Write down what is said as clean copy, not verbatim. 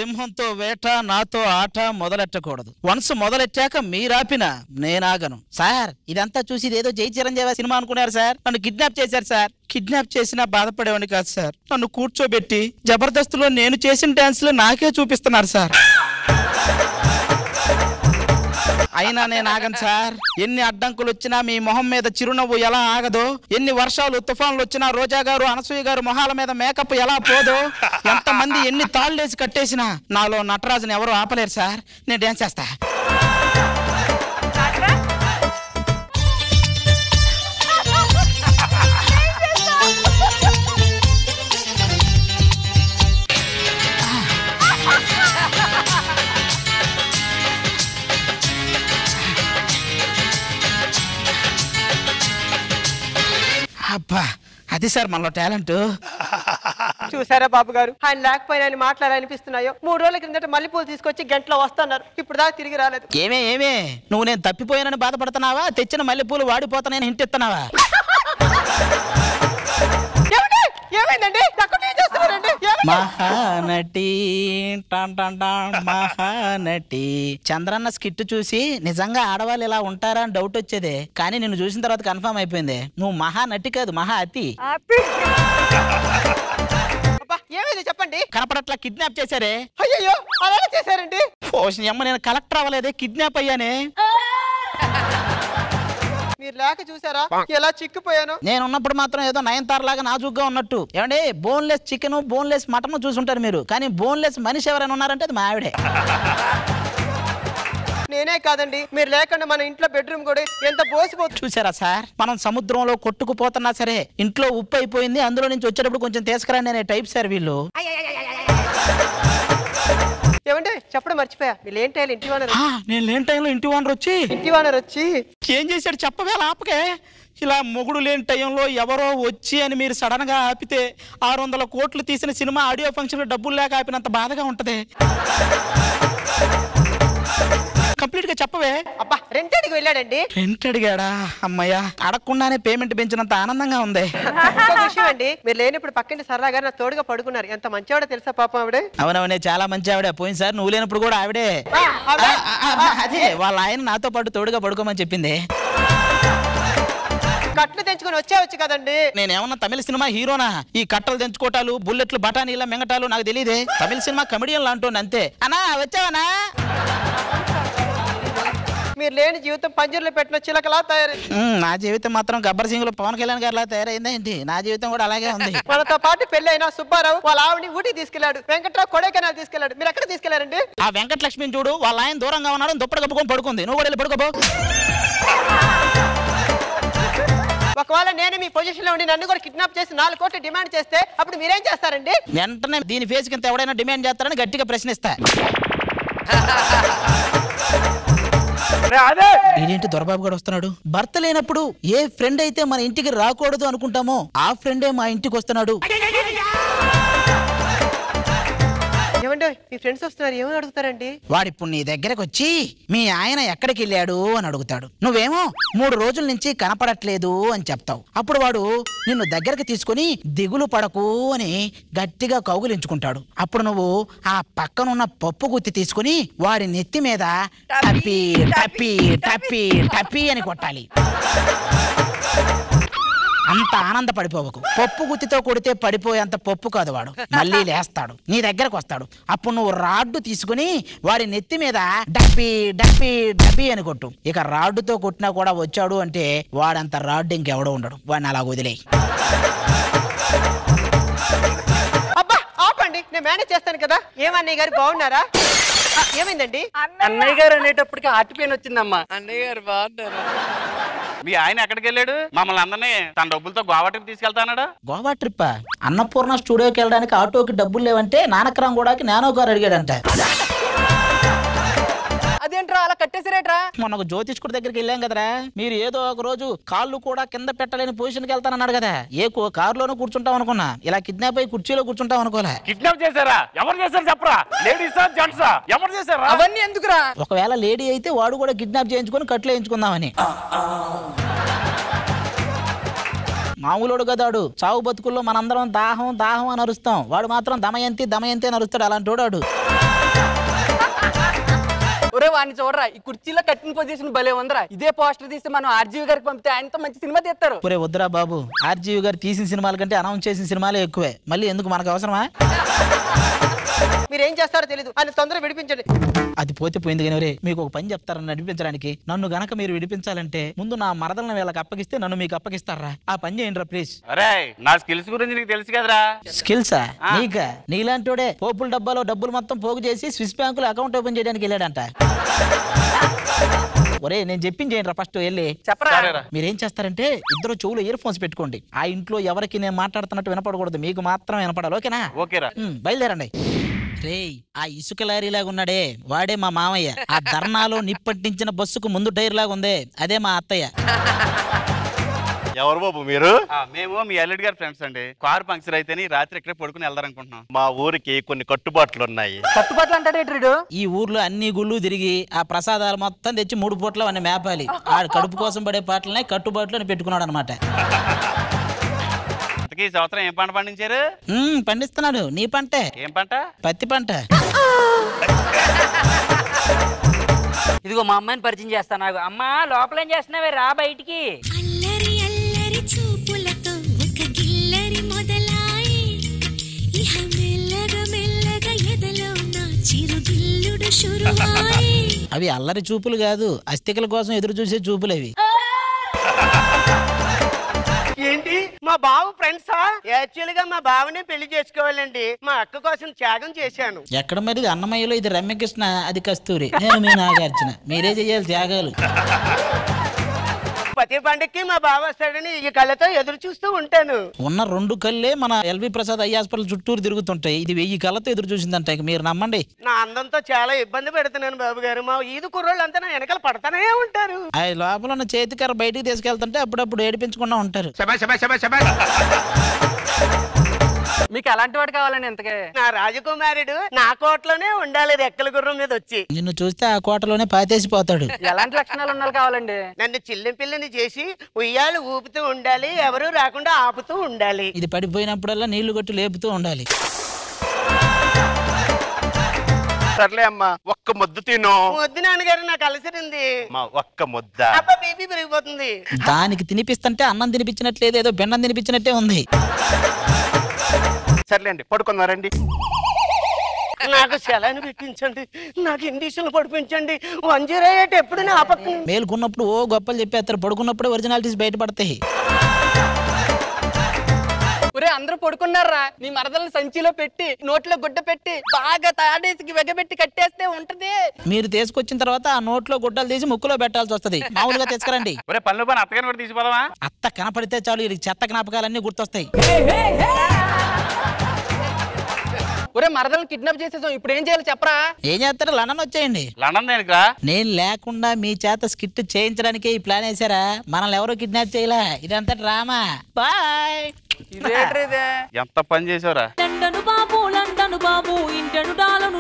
సింహంతో వేట నాతో ఆట మొదలెట్టకూడదు. వన్స్ మొదలెట్టాక మీరాపిన నేనాగను. సార్ ఇదంతా చూసి ఇదేదో జై చిరంజీవి సినిమా అనుకున్నారు సార్. నన్ను కిడ్నాప్ చేశారు సార్. కిడ్నాప్ చేసినా బాధపడేవాడిని కాదు సార్. నన్ను కూర్చోబెట్టి జబర్దస్త్లో నేను చేసిన డాన్స్లు నాకే చూపిస్తున్నారు సార్. అయినా నేను ఆగను సార్. ఎన్ని అడ్డంకులు వచ్చినా మీ మొహం మీద చిరునవ్వు ఎలా ఆగదో, ఎన్ని వర్షాలు తుఫాన్లు వచ్చినా రోజా గారు అనసూయ గారు మొహాల మీద మేకప్ ఎలా పోదో, ఎంతమంది ఎన్ని తాళ్ళేసి కట్టేసినా నాలో నటరాజుని ఎవరు ఆపలేరు సార్. నేను డాన్స్ చేస్తా. అబ్బా అది సార్ మనలో టాలెంట్. చూసారా బాబు గారు, ఆయన లేకపోయినా ఆయన మాట్లాడాలనిపిస్తున్నాయో. 3 రోజుల క్రిందట మల్లెపూలు తీసుకొచ్చి గంటలో వస్తున్నారు, ఇప్పుడు దాకా తిరిగి రాలేదు. ఏమే నువ్వు నేను తప్పిపోయానని బాధపడుతున్నావా, తెచ్చిన మల్లెపూలు వాడిపోతానని హింట్ ఇస్తున్నావా? ఏమైందండి? మహానటి మహానటి. చంద్రన్న స్కిట్ చూసి నిజంగా ఆడవాళ్ళు ఇలా ఉంటారా అని డౌట్ వచ్చేదే, కానీ నిన్ను చూసిన తర్వాత కన్ఫర్మ్ అయిపోయింది. నువ్వు మహానటి కాదు, మహా అతి. ఏమైంది చెప్పండి. కనపడట్లా కిడ్నాప్ చేశారే. అయ్యో అలా చేశారండి. అమ్మ నేను కలెక్టర్ అవ్వలేదే, కిడ్నాప్ అయ్యానే. మీరు లేక చూసారా ఎలా చిక్కిపోయాను. నేను ఉన్నప్పుడు మాత్రం ఏదో నయనతార లాగా నాజుగ్గా ఉన్నట్టు. ఏమండి బోన్లెస్ చికెన్ బోన్లెస్ మటన్ చూసుంటారు మీరు, కానీ బోన్లెస్ మనిషి ఎవరైనా ఉన్నారంటే అది మా ఆవిడే. నేనే కాదండి, మీరు లేకుండా మన ఇంట్లో బెడ్రూమ్ కూడా ఎంత బోసిపోతుంది. చూసారా సార్, మనం సముద్రంలో కొట్టుకుపోతున్నా సరే ఇంట్లో ఉప్పు అయిపోయింది, అందులో నుంచి వచ్చేటప్పుడు కొంచెం తీసుకురండి అనే టైప్ సార్ వీళ్ళు. ఏమంటే చెప్పడం మర్చిపోయా, మీరు లేని టైంలో ఇంటి ఓనర్. నేను లేని టైంలో ఇంటి ఓనర్ వచ్చి ఏం చేశాడు చెప్పవే ఆపకే. ఇలా మొగుడు లేని టైంలో ఎవరో వచ్చి అని మీరు సడన్ గా ఆపితే 600 కోట్లు తీసిన సినిమా ఆడియో ఫంక్షన్ లో డబ్బులు లేక ఆపినంత బాధగా ఉంటది. కంప్లీట్ గా చెప్పవే. అబ్బా రెంట్ అడిగి వెళ్ళాడండి. రెంట్ అడిగాడా? అమ్మయ్యా, అడగకుండానే పేమెంట్ పెంచినంత ఆనందంగా ఉంది. విషయం అండి, మీరు లేనప్పుడు పక్కింటి సరదా గారు నా తోడుగా పడుకున్నారు. ఎంత మంచివాడో తెలుసా పాపం ఆవిడే. అవునవునే, చాలా మంచి ఆవిడే. పోయింది సార్ నువ్వు లేనప్పుడు కూడా ఆవిడే. అదే వాళ్ళ ఆయన నాతో పాటు తోడుగా పడుకోమని చెప్పింది. కట్టలు తెంచుకొని వచ్చేవచ్చు కదండి. నేనేమన్నా తమిళ సినిమా హీరోనా? ఈ కట్టలు తెంచుకోటాలు బుల్లెట్లు బఠానీల మింగటాలు నాకు తెలియదే. తమిళ సినిమా కమెడియన్ లాంటి అంతే. అన్నా వచ్చావనా? మీరు లేని జీవితం పంజర్లో పెట్టిన చిలకలా తయారైంది. నా జీవితం మాత్రం గబ్బర్ సింగ్ లో పవన్ కళ్యాణ్ గారిలా తయారైందా ఏంటి? నా జీవితం కూడా అలాగే ఉంది. మనతో పాటు పెళ్లి అయినా సుబ్బారావు వాళ్ళ ఆవిడని ఊటీ తీసుకెళ్లాడు, వెంకట్రావు కొడైకెనాల్ తీసుకెళ్లాడు. మీరు ఎక్కడ తీసుకెళ్లారండి? ఆ వెంకటలక్ష్మిని చూడు, వాళ్ళ ఆయన దూరంగా ఉన్నాడు, దుప్పటి కప్పుకొని పడుకుంది. నువ్వు కూడా వెళ్ళి పడుకోబో. ఒకవేళ నేను మీ పొజిషన్ లో ఉండి నన్ను కూడా కిడ్నాప్ చేసి 4 కోట్లు డిమాండ్ చేస్తే అప్పుడు మీరేం చేస్తారండి? వెంటనే దీని ఫేస్ కింద ఎవడైనా డిమాండ్ చేస్తారని గట్టిగా ప్రశ్నిస్తా. ఇదేంటి దొరబాబు గారు వస్తున్నాడు? భర్త లేనప్పుడు ఏ ఫ్రెండ్ అయితే మన ఇంటికి రాకూడదు అనుకుంటామో ఆ ఫ్రెండే మా ఇంటికి వస్తున్నాడు. ఏమండి మీ ఫ్రెండ్స్ వస్తున్నారు, ఏమని అడుగుతారండి? వాడిప్పుడు నీ దగ్గరకు వచ్చి మీ ఆయన ఎక్కడికి వెళ్ళాడు అని అడుగుతాడు. నువ్వేమో 3 రోజుల నుంచి కనపడట్లేదు అని చెప్తావు. అప్పుడు వాడు నిన్ను దగ్గరకు తీసుకుని దిగులు పడకు అని గట్టిగా కౌగులించుకుంటాడు. అప్పుడు నువ్వు ఆ పక్కనున్న పప్పు గుత్తి తీసుకుని వాడి నెత్తి మీద టప్పి టప్పి టప్పి టప్పి అని కొట్టాలి. అంత ఆనందపడిపోవకు. పప్పు గుత్తితో కొడితే పడిపోయేంత పప్పు కాదు వాడు. మళ్ళీ లేస్తాడు, నీ దగ్గరకు వస్తాడు. అప్పుడు నువ్వు రాడ్డు తీసుకుని వాడి నెత్తి మీద డబ్బి డబ్బి డబ్బి అని కొట్టు. ఇక రాడ్డుతో కొట్టినా కూడా వచ్చాడు అంటే వాడంత రాడ్డు ఇంకెవడో ఉండడు. వాడిని అలా వదిలేయి. అబ్బా ఆపండి, నేను మేనేజ్ చేస్తాను కదా. ఏమన్నయ్య గారు బాగున్నారా? ఏమైందండి? అన్నయ్య గారు అనేటప్పటికి హార్ట్ పెయిన్ వచ్చిందమ్మా. అన్నయ్య గారు బాగున్నారా? మీ ఆయన ఎక్కడికి వెళ్ళాడు? మమ్మల్ని అందరినీ తన డబ్బులతో గోవా ట్రిప్ తీసుకెళ్తానడా? గోవా ట్రిప్? అన్నపూర్ణ స్టూడియోకి వెళ్ళడానికి ఆటోకి డబ్బులు లేవంటే నానక్రామ్ కూడా నానో కారు అడిగాడంట. అదేంట్రా అలా కట్టేసిరేట్రా? మొన్న ఒక జ్యోతిష్కుడి దగ్గరికి వెళ్ళాం కదరా. మీరు ఏదో ఒక రోజు కాళ్ళు కూడా కింద పెట్టలేని పొజిషన్కి వెళ్తానన్నాడు కదా. ఏ కారులోనూ కూర్చుంటాం అనుకున్నా, ఇలా కిడ్నాప్ అయ్యి కుర్చీలో కూర్చుంటాం అనుకోలే. కిడ్నాప్ చేశారా? ఎవరు చేశారు చెప్పరా? లేడీసా జెంట్సా? ఎవరు చేశారా? అవన్నీ ఎందుకురా? ఒకవేళ లేడీ అయితే వాడు కూడా కిడ్నాప్ చేయించుకొని కట్లు వేయించుకుందామని. మామూలుడు కదాడు. చావు బతుకుల్లో మనందరం దాహం దాహం అని అరుస్తాం, వాడు మాత్రం దమయంతి దమయంతి అని అరుస్తాడు. అలాంటి వాడు. ఒరే వాడిని చూడరా, ఈ కుర్చీలో కట్టిన పొజిషన్ భలే ఉందరా. ఇదే పోస్టర్ తీసి మనం ఆర్జీవి గారికి పంపితే ఆయనతో మంచి సినిమా తీస్తారు. ఒరే వద్దురా బాబు, ఆర్జీవి గారు తీసిన సినిమాల కంటే అనౌన్స్ చేసిన సినిమాలే ఎక్కువే. మళ్ళీ ఎందుకు మనకు అవసరమా? మీరేం చేస్తారో తెలీదు, ఆయన తొందరగా విడిపించండి. అది పోతే పోయింది కానీ రే, మీకు ఒక పని చెప్తారని నడిపించడానికి. నన్ను గనక మీరు విడిపించాలంటే ముందు నా మరదలను వీళ్ళకి అప్పగిస్తే నన్ను మీకు అప్పగిస్తారా? ఆ పని చేయండి రా ప్లీజ్. అరే నా స్కిల్స్ గురించి నీకు తెలుసు కదరా. స్కిల్సా నీకా? నీలాంటోడే పోపుల డబ్బాలో డబ్బులు మొత్తం పోగు చేసి స్విస్ బ్యాంకులో అకౌంట్ ఓపెన్ చేయడానికి వెళ్ళాడంట. ఒరే నేను చెప్పించేయండి రా ఫస్ట్ వెళ్ళి. చెప్పరా. మీరేం చేస్తారంటే ఇద్దరు చెవులు ఇయర్ ఫోన్స్ పెట్టుకోండి. ఆ ఇంట్లో ఎవరికి నేను మాట్లాడుతున్నట్టు వినపడకూడదు, మీకు మాత్రం వినపడాలి. ఓకేనా? ఓకేరా. బయలుదేరండి. రే ఆ ఇసుక లారీ లాగా ఉన్నాడే వాడే మా మామయ్య. ఆ ధర్నాలో నిప్పట్టించిన బస్సుకు ముందు టైర్ లాగా ఉంది, అదే మా అత్తయ్య. ఎవరు బాబు మీరు? మేము మీ అల్లుడి గారి ఫ్రెండ్స్ అండి. కారు పంక్చర్ అయితేని రాత్రి ఇక్కడే పడుకుని వెళ్దారనుకుంటున్నాం. మా ఊరికి కొన్ని కట్టుబాట్లు ఉన్నాయి. కట్టుబాట్లు అంటాడు. ఈ ఊర్లో అన్ని గుళ్ళు తిరిగి ఆ ప్రసాదాలు మొత్తం తెచ్చి 3 పూట్ల వాడిని మేపాలి. ఆ కడుపు కోసం పడే పాటలనే కట్టుబాట్లు అని పెట్టుకున్నాడు అనమాట. ఈ సంవత్సరం ఏం పంట పండించారు? పండిస్తున్నాడు. నీ పంటే? ఏం పంట? పత్తి పంట. ఇదిగో మా అమ్మాయిని పరిచయం చేస్తాను. నాకు అమ్మా లోపల ఏం చేస్తున్నావే, రా బయటికి. అల్లరి అల్లరి చూపులతో ఒక గిల్లరి మొదలాయి, ఇహ మెల్లగా మెల్లగా ఎదలో నా చిరుగిల్లుడు షురువాయి. అవి అల్లరి చూపులు కాదు, అస్థికల కోసం ఎదురు చూసే చూపులు అవి. ఏంటి మా బావ ఫ్రెండ్సా? యాక్చువల్ గా మా బావనే పెళ్లి చేసుకోవాలండి. మా అక్క కోసం త్యాగం చేశాను. ఎక్కడ మరి? అన్నమయ్యలో ఇది రమ్యకృష్ణ, అది కస్తూరి, నేను మీ నాగార్జున. మీరే చెయ్యాలి త్యాగాలు. ప్రతి పండుగకి మా బావ వస్తాడని ఈ కళ్ళతో ఎదురు చూస్తూ ఉంటాను. ఉన్న 2 కళ్ళే మన ఎల్వి ప్రసాద్ ఐ హాస్పిటల్ చుట్టూరు తిరుగుతుంటాయి. ఇది 1000 కళ్ళతో ఎదురు చూసిందంట. మీరు నమ్మండి. నా అందంతో చాలా ఇబ్బంది పెడుతున్నాను బాబు గారు. మా ఈదు కుర్రోళ్ళంతా నా వెనకాల పడతానే ఉంటారు. ఆ లోపల ఉన్న చేతికర్ర బయటికి తీసుకెళ్తుంటే అప్పుడప్పుడు ఏడిపించకుండా ఉంటారు. మీకు అలాంటి వాడు కావాలండి ఎంతకే? నా రాజకుమారుడు నా కోటలోనే ఉండాలి, రెక్కల గుర్రం మీద వచ్చి. నిన్ను చూస్తే ఆ కోటలోనే పాతేసిపోతాడు. ఎలాంటి లక్షణాలు ఉండాలి కావాలండి? నన్ను చిల్లి పిల్లని చేసి ఉయ్యాలు ఊపుతూ ఉండాలి, ఎవరు రాకుండా ఆపుతూ ఉండాలి. ఇది పడిపోయినప్పుడల్లా నీళ్లు కొట్టి లేపుతూ ఉండాలి. సర్లే అమ్మా, ఒక్క ముద్దు తిను. వద్దు నాన్నగారు, నాకు అలసరింది. ఒక్క ముద్ద. అబ్బా బీపీ పెరిగిపోతుంది. దానికి తినిపిస్తుంటే అన్నం తినిపించినట్లేదు, ఏదో బెండం తినిపించినట్టే ఉంది. సర్లేండి పడుకున్నారండి. నాకు సెలవుని పెట్టించండి, నాకు ఇండిషన్లు పడిపించండి. 108 ఎప్పుడు నా పక్కన. మేలుకున్నప్పుడు ఓ గొప్పలు చెప్పేస్తారు, పడుకున్నప్పుడే ఒరిజినాలిటీస్ బయటపడతాయి. ఒరే అందరూ పడుకున్నారా? నీ మరదల్ని సంచిలో పెట్టి నోట్లో గుడ్డ పెట్టి బాగా తాడేసి వెగబెట్టి కట్టేస్తే ఉంటది. మీరు తీసుకొచ్చిన తర్వాత ఆ నోట్లో గుడ్డలు తీసి ముక్కులో పెట్టాల్సి వస్తది. మామూలుగా తీసుకురండి. ఒరే పనులు పని అత్తగారిని కూడా తీసిపోదామా? అత్త కనపడితే చాలు ఈ చెత్త జ్ఞాపకాలన్నీ గుర్తొస్తాయి. ఒరే మరదల్ని కిడ్నాప్ చేసేసాం, ఇప్పుడు ఏం చేయాలి చెప్పరా? ఏం చేస్తారు? లండన్ వచ్చేయండి. లండన్ దేనికిరా? నేను లేకుండా మీ చేత స్కిట్ చేయించడానికే ఈ ప్లాన్ వేసారా? మనల్ని ఎవరో కిడ్నాప్ చేయలే, ఇదంతా డ్రామా. బాయ్. ఇదేంట్రా ఇదే? ఎంత పని చేసావురా? లండను బాబు ఇంటను డాలను